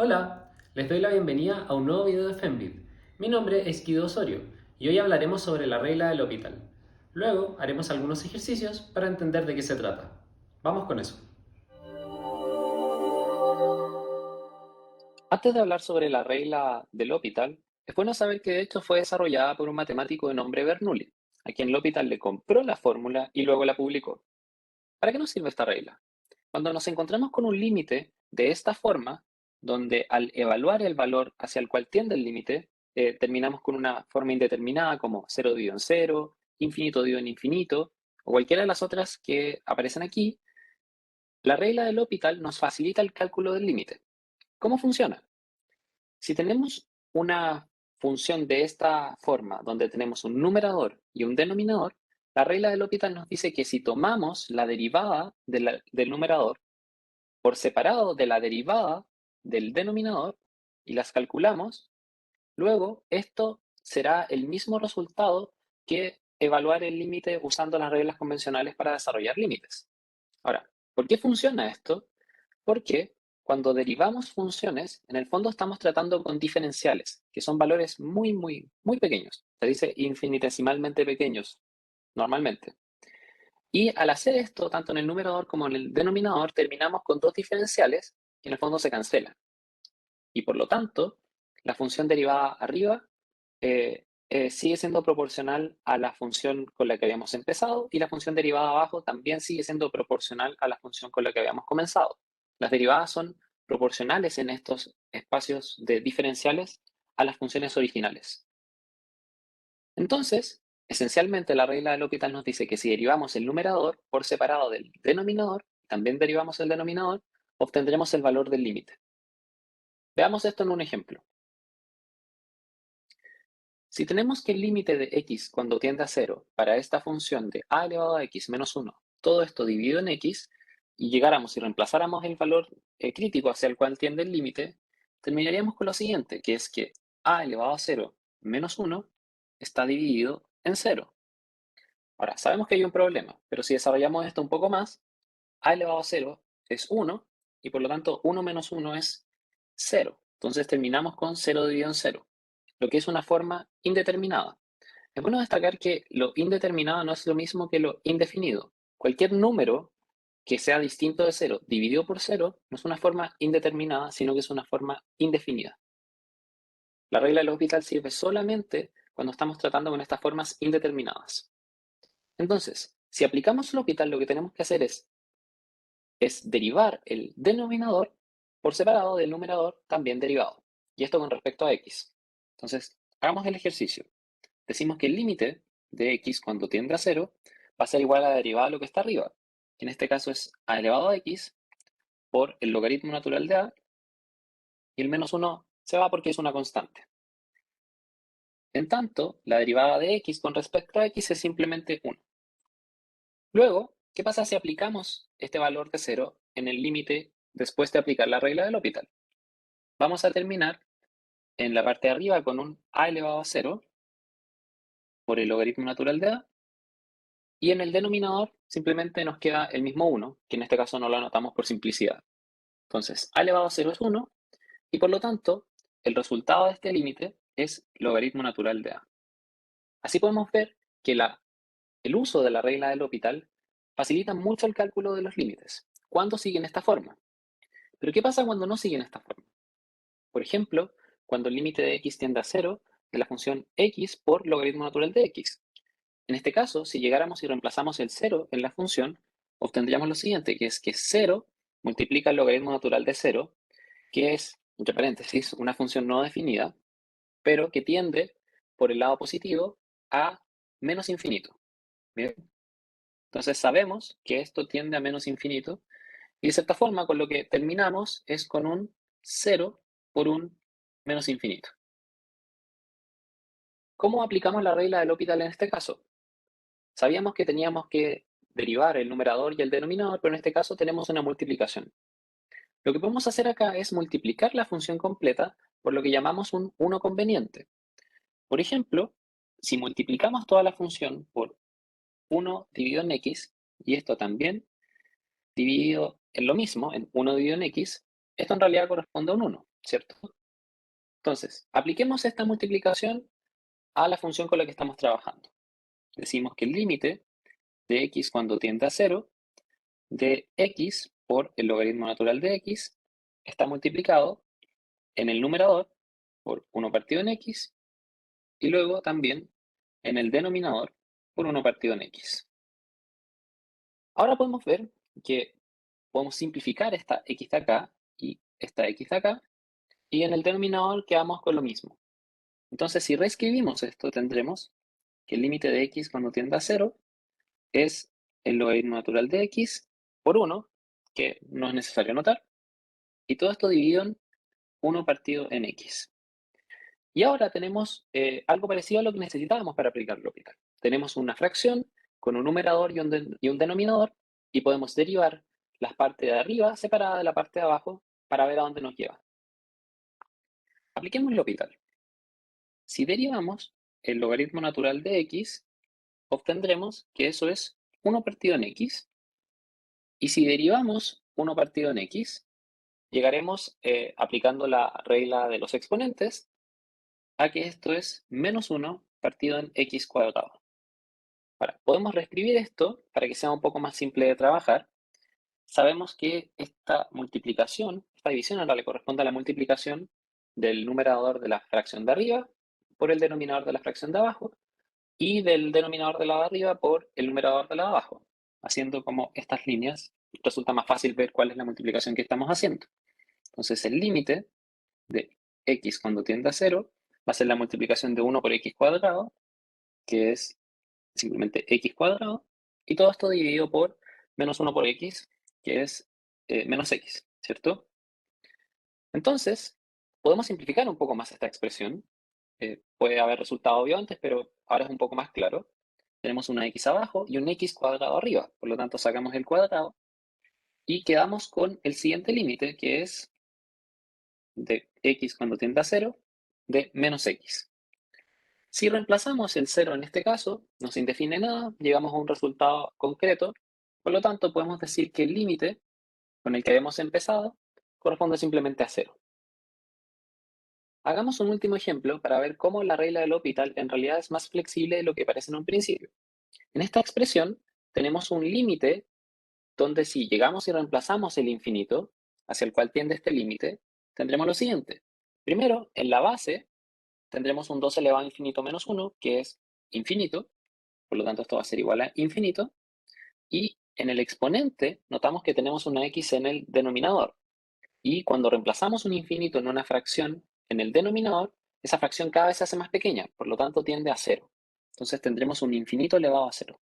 Hola, les doy la bienvenida a un nuevo video de Fembit. Mi nombre es Guido Osorio y hoy hablaremos sobre la regla del hospital. Luego haremos algunos ejercicios para entender de qué se trata. Vamos con eso. Antes de hablar sobre la regla de L'Hopital, es bueno saber que de hecho fue desarrollada por un matemático de nombre Bernoulli, a quien L'Hopital le compró la fórmula y luego la publicó. ¿Para qué nos sirve esta regla? Cuando nos encontramos con un límite de esta forma, donde al evaluar el valor hacia el cual tiende el límite, terminamos con una forma indeterminada como 0 dividido en 0, infinito dividido en infinito, o cualquiera de las otras que aparecen aquí, la regla de L'Hopital nos facilita el cálculo del límite. ¿Cómo funciona? Si tenemos una función de esta forma, donde tenemos un numerador y un denominador, la regla de L'Hopital nos dice que si tomamos la derivada del numerador por separado de la derivada del denominador y las calculamos, luego esto será el mismo resultado que evaluar el límite usando las reglas convencionales para desarrollar límites. Ahora, ¿por qué funciona esto? Porque cuando derivamos funciones, en el fondo estamos tratando con diferenciales, que son valores muy pequeños. Se dice infinitesimalmente pequeños, normalmente. Y al hacer esto, tanto en el numerador como en el denominador, terminamos con dos diferenciales que en el fondo se cancelan. Y por lo tanto, la función derivada arriba sigue siendo proporcional a la función con la que habíamos empezado y la función derivada abajo también sigue siendo proporcional a la función con la que habíamos comenzado. Las derivadas son proporcionales en estos espacios de diferenciales a las funciones originales. Entonces, esencialmente la regla de L'Hopital nos dice que si derivamos el numerador por separado del denominador, también derivamos el denominador, obtendremos el valor del límite. Veamos esto en un ejemplo. Si tenemos que el límite de x cuando tiende a 0 para esta función de a elevado a x menos 1, todo esto dividido en x, y llegáramos y reemplazáramos el valor crítico hacia el cual tiende el límite, terminaríamos con lo siguiente, que es que a elevado a 0 menos 1 está dividido en 0. Ahora, sabemos que hay un problema, pero si desarrollamos esto un poco más, a elevado a 0 es 1, y por lo tanto 1 menos 1 es 0. Entonces terminamos con 0 dividido en 0, lo que es una forma indeterminada. Es bueno destacar que lo indeterminado no es lo mismo que lo indefinido. Cualquier número que sea distinto de 0 dividido por 0 no es una forma indeterminada, sino que es una forma indefinida. La regla del hospital sirve solamente cuando estamos tratando con estas formas indeterminadas. Entonces, si aplicamos el hospital, lo que tenemos que hacer es derivar el denominador por separado del numerador también derivado. Y esto con respecto a x. Entonces, hagamos el ejercicio. Decimos que el límite de x cuando tiende a 0 va a ser igual a la derivada de lo que está arriba, que en este caso es a elevado a x por el logaritmo natural de a, y el menos 1 se va porque es una constante. En tanto, la derivada de x con respecto a x es simplemente 1. Luego, ¿qué pasa si aplicamos este valor de 0 en el límite después de aplicar la regla del hospital? Vamos a terminar en la parte de arriba con un a elevado a 0 por el logaritmo natural de a, y en el denominador simplemente nos queda el mismo 1, que en este caso no lo anotamos por simplicidad. Entonces, a elevado a 0 es 1, y por lo tanto, el resultado de este límite es logaritmo natural de a. Así podemos ver que el uso de la regla del hospital facilita mucho el cálculo de los límites, cuando siguen esta forma. Pero ¿qué pasa cuando no siguen esta forma? Por ejemplo, cuando el límite de x tiende a 0 de la función x por logaritmo natural de x. En este caso, si llegáramos y reemplazamos el 0 en la función, obtendríamos lo siguiente, que es que 0 multiplica el logaritmo natural de 0, que es, entre paréntesis, una función no definida, pero que tiende por el lado positivo a menos infinito. ¿Bien? Entonces sabemos que esto tiende a menos infinito, y de cierta forma con lo que terminamos es con un 0 por un menos infinito. ¿Cómo aplicamos la regla del hospital en este caso? Sabíamos que teníamos que derivar el numerador y el denominador, pero en este caso tenemos una multiplicación. Lo que podemos hacer acá es multiplicar la función completa por lo que llamamos un 1 conveniente. Por ejemplo, si multiplicamos toda la función por 1 dividido en x, y esto también dividido en lo mismo, en 1 dividido en x, esto en realidad corresponde a un 1. ¿cierto? Entonces, apliquemos esta multiplicación a la función con la que estamos trabajando. Decimos que el límite de x cuando tiende a 0 de x por el logaritmo natural de x está multiplicado en el numerador por 1 partido en x y luego también en el denominador por 1 partido en x. Ahora podemos ver que podemos simplificar esta x de acá y esta x de acá y en el denominador quedamos con lo mismo. Entonces, si reescribimos esto, tendremos que el límite de x cuando tiende a 0 es el logaritmo natural de x por 1, que no es necesario anotar, y todo esto dividido en 1 partido en x. Y ahora tenemos algo parecido a lo que necesitábamos para aplicar lógica. Tenemos una fracción con un numerador y un denominador y podemos derivar la parte de arriba separada de la parte de abajo para ver a dónde nos lleva. Apliquemos L'Hopital. Si derivamos el logaritmo natural de x, obtendremos que eso es 1 partido en x. Y si derivamos 1 partido en x, llegaremos, aplicando la regla de los exponentes, a que esto es menos 1 partido en x cuadrado. Ahora, podemos reescribir esto para que sea un poco más simple de trabajar. Sabemos que esta multiplicación, esta división ahora le corresponde a la multiplicación del numerador de la fracción de arriba por el denominador de la fracción de abajo y del denominador de la de arriba por el numerador de la de abajo. Haciendo como estas líneas, resulta más fácil ver cuál es la multiplicación que estamos haciendo. Entonces el límite de x cuando tiende a 0 va a ser la multiplicación de 1 por x cuadrado, que es simplemente x cuadrado, y todo esto dividido por menos 1 por x, que es menos x, ¿cierto? Entonces, podemos simplificar un poco más esta expresión. Puede haber resultado obvio antes, pero ahora es un poco más claro. Tenemos una x abajo y un x cuadrado arriba, por lo tanto sacamos el cuadrado y quedamos con el siguiente límite, que es de x cuando tiende a 0, de menos x. Si reemplazamos el 0 en este caso, no se indefine nada, llegamos a un resultado concreto, por lo tanto podemos decir que el límite con el que habíamos empezado corresponde simplemente a 0. Hagamos un último ejemplo para ver cómo la regla del L'Hopital en realidad es más flexible de lo que parece en un principio. En esta expresión tenemos un límite donde si llegamos y reemplazamos el infinito hacia el cual tiende este límite, tendremos lo siguiente. Primero, en la base tendremos un 2 elevado a infinito menos 1, que es infinito, por lo tanto esto va a ser igual a infinito, y en el exponente notamos que tenemos una x en el denominador, y cuando reemplazamos un infinito en una fracción en el denominador, esa fracción cada vez se hace más pequeña, por lo tanto tiende a 0. Entonces tendremos un infinito elevado a 0.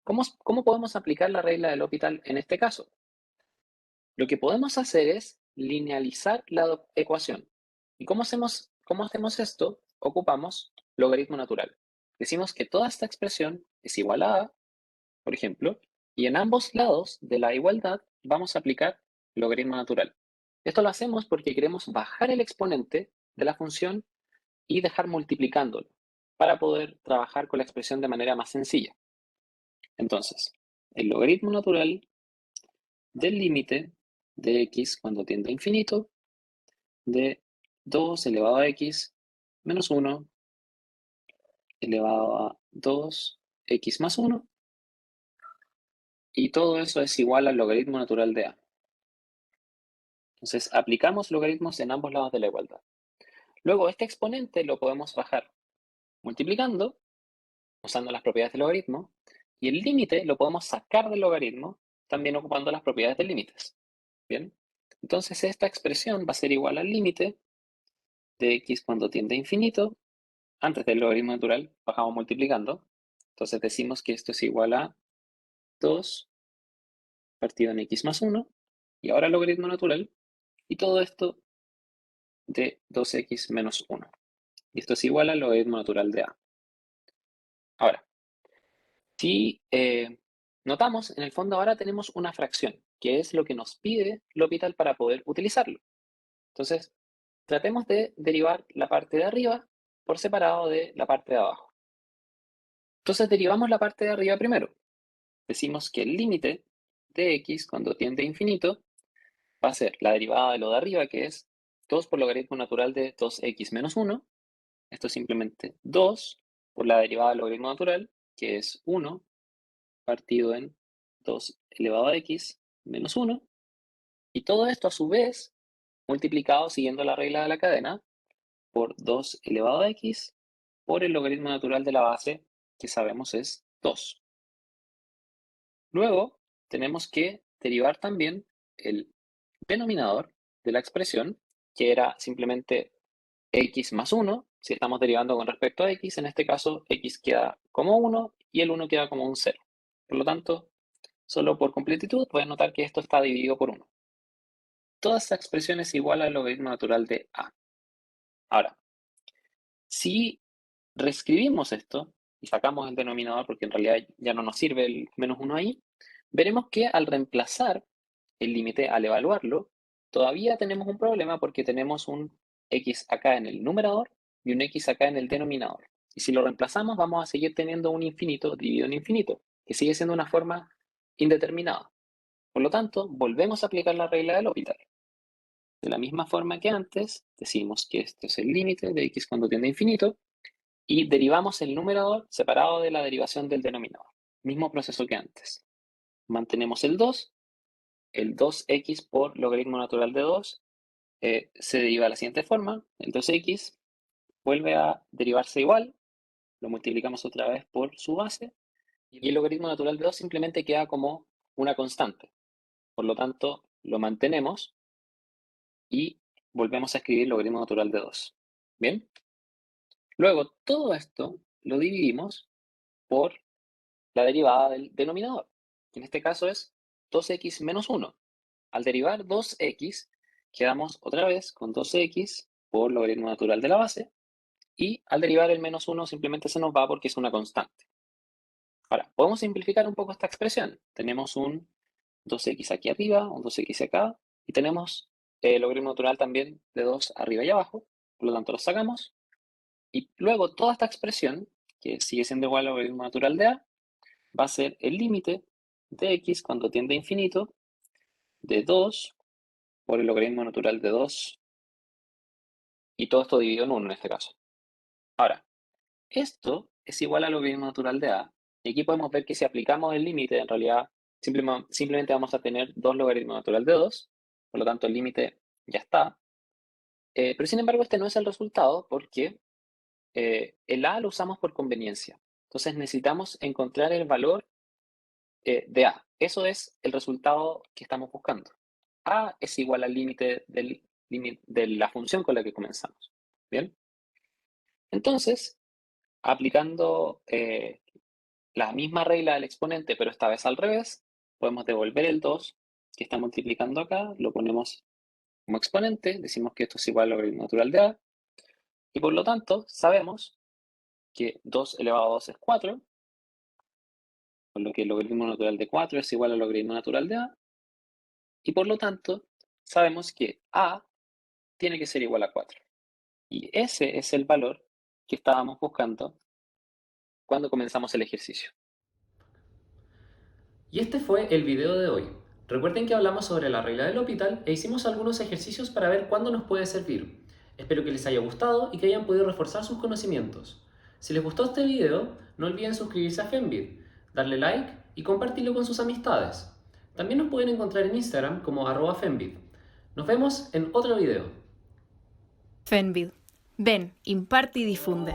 ¿Cómo podemos aplicar la regla del L'Hopital en este caso? Lo que podemos hacer es linealizar la ecuación. ¿Y cómo hacemos esto? Ocupamos logaritmo natural. Decimos que toda esta expresión es igual a, por ejemplo, y en ambos lados de la igualdad vamos a aplicar logaritmo natural. Esto lo hacemos porque queremos bajar el exponente de la función y dejar multiplicándolo para poder trabajar con la expresión de manera más sencilla. Entonces, el logaritmo natural del límite de x cuando tiende a infinito de 2 elevado a x menos 1 elevado a 2x más 1, y todo eso es igual al logaritmo natural de a. Entonces aplicamos logaritmos en ambos lados de la igualdad. Luego este exponente lo podemos bajar multiplicando, usando las propiedades del logaritmo, y el límite lo podemos sacar del logaritmo, también ocupando las propiedades de límites. Bien, entonces esta expresión va a ser igual al límite de x cuando tiende a infinito. Antes del logaritmo natural bajamos multiplicando, entonces decimos que esto es igual a 2 partido en x más 1, y ahora el logaritmo natural, y todo esto de 2x menos 1. Y esto es igual al logaritmo natural de a. Ahora, si notamos, en el fondo ahora tenemos una fracción, que es lo que nos pide L'Hopital para poder utilizarlo. Entonces, tratemos de derivar la parte de arriba por separado de la parte de abajo. Entonces derivamos la parte de arriba primero. Decimos que el límite de x cuando tiende a infinito va a ser la derivada de lo de arriba, que es 2 por logaritmo natural de 2x menos 1. Esto es simplemente 2 por la derivada del logaritmo natural, que es 1 partido en 2 elevado a x menos 1. Y todo esto a su vez multiplicado siguiendo la regla de la cadena por 2 elevado a x por el logaritmo natural de la base, que sabemos es 2. Luego tenemos que derivar también el denominador de la expresión, que era simplemente x más 1. Si estamos derivando con respecto a x, en este caso x queda como 1 y el 1 queda como un 0. Por lo tanto, solo por completitud pueden notar que esto está dividido por 1. Toda esta expresión es igual al logaritmo natural de a. Ahora, si reescribimos esto y sacamos el denominador, porque en realidad ya no nos sirve el menos 1 ahí, veremos que al reemplazar el límite, al evaluarlo, todavía tenemos un problema porque tenemos un x acá en el numerador y un x acá en el denominador. Y si lo reemplazamos, vamos a seguir teniendo un infinito dividido en infinito, que sigue siendo una forma indeterminada. Por lo tanto, volvemos a aplicar la regla del L'Hopital. De la misma forma que antes, decimos que este es el límite de x cuando tiende a infinito y derivamos el numerador separado de la derivación del denominador. Mismo proceso que antes. Mantenemos el 2, el 2x por logaritmo natural de 2 se deriva de la siguiente forma, el 2x vuelve a derivarse igual, lo multiplicamos otra vez por su base y el logaritmo natural de 2 simplemente queda como una constante. Por lo tanto, lo mantenemos y volvemos a escribir logaritmo natural de 2. ¿Bien? Luego, todo esto lo dividimos por la derivada del denominador, que en este caso es 2x menos 1. Al derivar 2x, quedamos otra vez con 2x por logaritmo natural de la base, y al derivar el menos 1 simplemente se nos va porque es una constante. Ahora, podemos simplificar un poco esta expresión. Tenemos un 2x aquí arriba, un 2x acá, y tenemos el logaritmo natural también de 2 arriba y abajo, por lo tanto lo sacamos, y luego toda esta expresión, que sigue siendo igual al logaritmo natural de a, va a ser el límite de x cuando tiende a infinito de 2 por el logaritmo natural de 2 y todo esto dividido en 1 en este caso. Ahora, esto es igual al logaritmo natural de a y aquí podemos ver que si aplicamos el límite en realidad simplemente vamos a tener 2 logaritmos natural de 2, por lo tanto el límite ya está. Pero sin embargo este no es el resultado porque el a lo usamos por conveniencia. Entonces necesitamos encontrar el valor de a. Eso es el resultado que estamos buscando. A es igual al límite de la función con la que comenzamos. ¿Bien? Entonces, aplicando la misma regla del exponente, pero esta vez al revés, podemos devolver el 2 que está multiplicando acá, lo ponemos como exponente, decimos que esto es igual al logaritmo natural de a, y por lo tanto sabemos que 2 elevado a 2 es 4, por lo que el logaritmo natural de 4 es igual al logaritmo natural de a, y por lo tanto sabemos que a tiene que ser igual a 4. Y ese es el valor que estábamos buscando cuando comenzamos el ejercicio. Y este fue el video de hoy. Recuerden que hablamos sobre la regla del L'Hopital e hicimos algunos ejercicios para ver cuándo nos puede servir. Espero que les haya gustado y que hayan podido reforzar sus conocimientos. Si les gustó este video, no olviden suscribirse a Fembit, darle like y compartirlo con sus amistades. También nos pueden encontrar en Instagram como @Fembit. Nos vemos en otro video. Fenvid. Ven, imparte y difunde.